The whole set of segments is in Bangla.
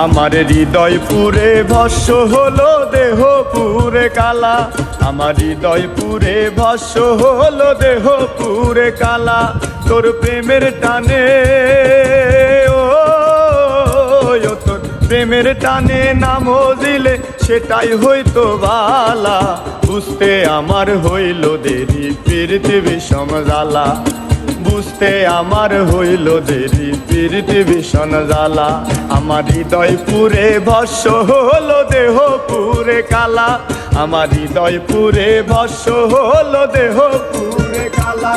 আমার হৃদয় পুরে ভস্য হলো, দেহ পুরে কালা। আমার হৃদয় পুরে ভস্য হলো, দেহ পুরে কালা। তোর প্রেমের টানে ও তোর প্রেমের টানে নাম দিলে সেটাই হইতো বালা। বুঝতে আমার হইল দেরি, প্রীতি বিষম জ্বালা। বুঝতে আমার হইল দেরি, প্রীতি বিষম জ্বালা। আমার হৃদয় পুরে ভস্য হলো, দেহ পুরে কালা। আমার হৃদয় পুরে ভস্য হলো, দেহ পুরে কালা।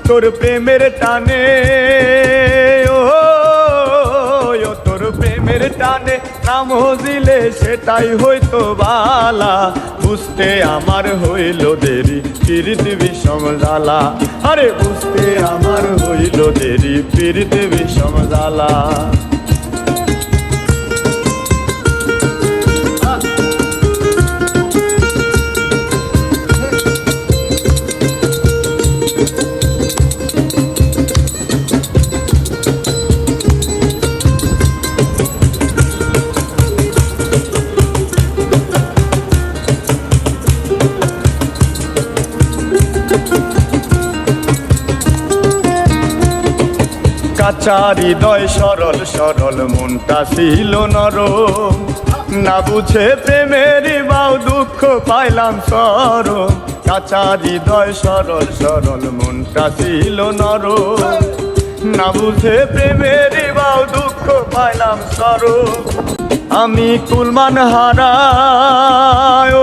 তোর প্রেমের টানে ও তোর প্রেমের টানে নাম দিলে সেটাই হইতো বালা। বুঝতে আমার হইল দেরি, প্রীতি বিষম জ্বালা। আরে বুঝতে আমার হইল দেরি, প্রীতি বিষম জ্বালা। কাঁচা হৃদয় সরল সরল, মনটা ছিল নরম। না বুঝে প্রেমের বাউ দুঃখ পাইলাম চরম। কাঁচা হৃদয় সরল সরল, মনটা ছিল নরম। না বুঝে প্রেমের বাউ দুঃখ পাইলাম চরম। আমি কুলমান হারায়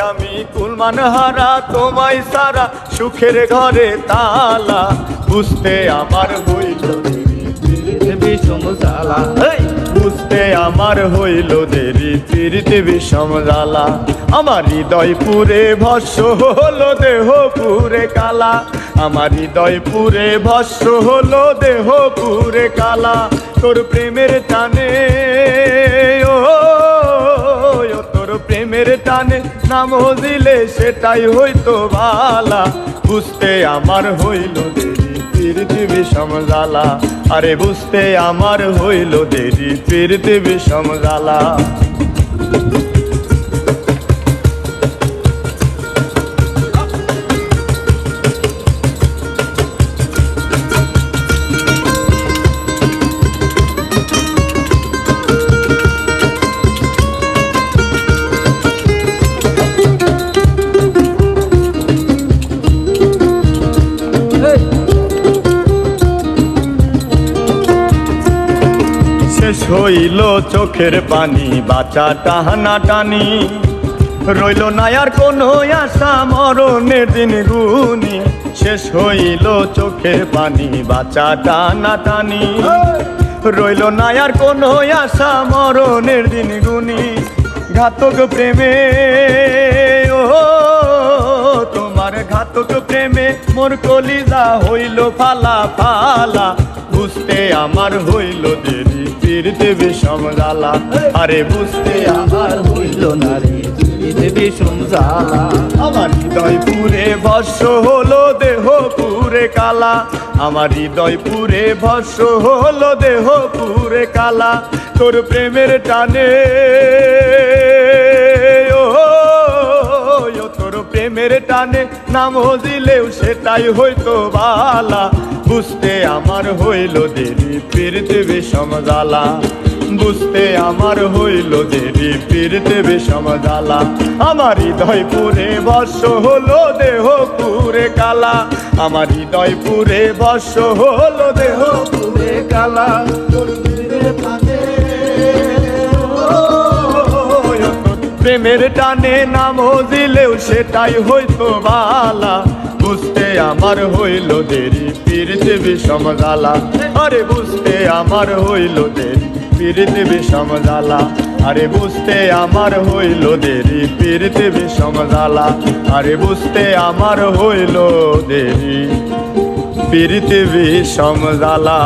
আমি কুলমান হারা, তোমায় সারা সুখের ঘরে তালা। বুঝতে আমার হইল দেরি, প্রীতি বিষম জ্বালা। বুঝতে আমার হইল দেরি, প্রীতি বিষম জ্বালা। আমার হৃদয় পুরে ভস্য হলো, দেহ পুরে কালা। আমার হৃদয় পুরে ভস্য হলো, দেহ পুরে কালা। তোর প্রেমের টানে ও তোর প্রেমের টানে নাম দিলে সেটাই হইতো বালা। বুঝতে আমার হইল দেরি, প্রীতি বিষম জ্বালা। আরে বুঝতে আমার হইল দেরি, প্রীতি বিষম জ্বালা। শেষ হইল চোখের পানি, বাঁচা টানা টানি। রইল না আর কোনো আশা, মরণের দিন গুনি। শেষ হইল চোখের পানি, বাঁচা টানা টানি। রইল না আর কোনো আশা, মরণের দিন গুনি। ঘাতক প্রেমে ও তোমার ঘাতক প্রেমে মোর কলিজা হইল ফালা ফালা। বুঝতে আমার হইল দেরি, প্রীতি বিষম জ্বালা। আরে বুঝতে আমার হইল না রে, প্রীতি বিষম জ্বালা। আমার হৃদয় পুরে ভস্য হলো, দেহ পুরে কালা। আমার হৃদয় পুরে ভস্য হলো, দেহ পুরে কালা। তোর প্রেমের টানে তোর প্রেমের টানে নাম দিলেও সেটাই হইতো বালা। বুঝতে আমার হইল দেরি, প্রীতি বিষম জ্বালা। বুঝতে আমার হইল দেরি, প্রীতি বিষম জ্বালা। আমার হৃদয় পুরে ভস্য হলো, দেহ পুরে কালা। আমার হৃদয় পুরে ভস্য হলো, দেহ পুরে কালা। প্রেমের টানে নাম দিলেও সেটাই হইতো বালা। বুঝতে আমার হইল দেরি, প্রীতি বিষম জ্বালা। আরে বুঝতে আমার হইল দেরি, প্রীতি বিষম জ্বালা। আরে বুঝতে আমার হইল দেরি, প্রীতি বিষম জ্বালা। আরে বুঝতে আমার হইল দেরি, প্রীতি বিষম জ্বালা।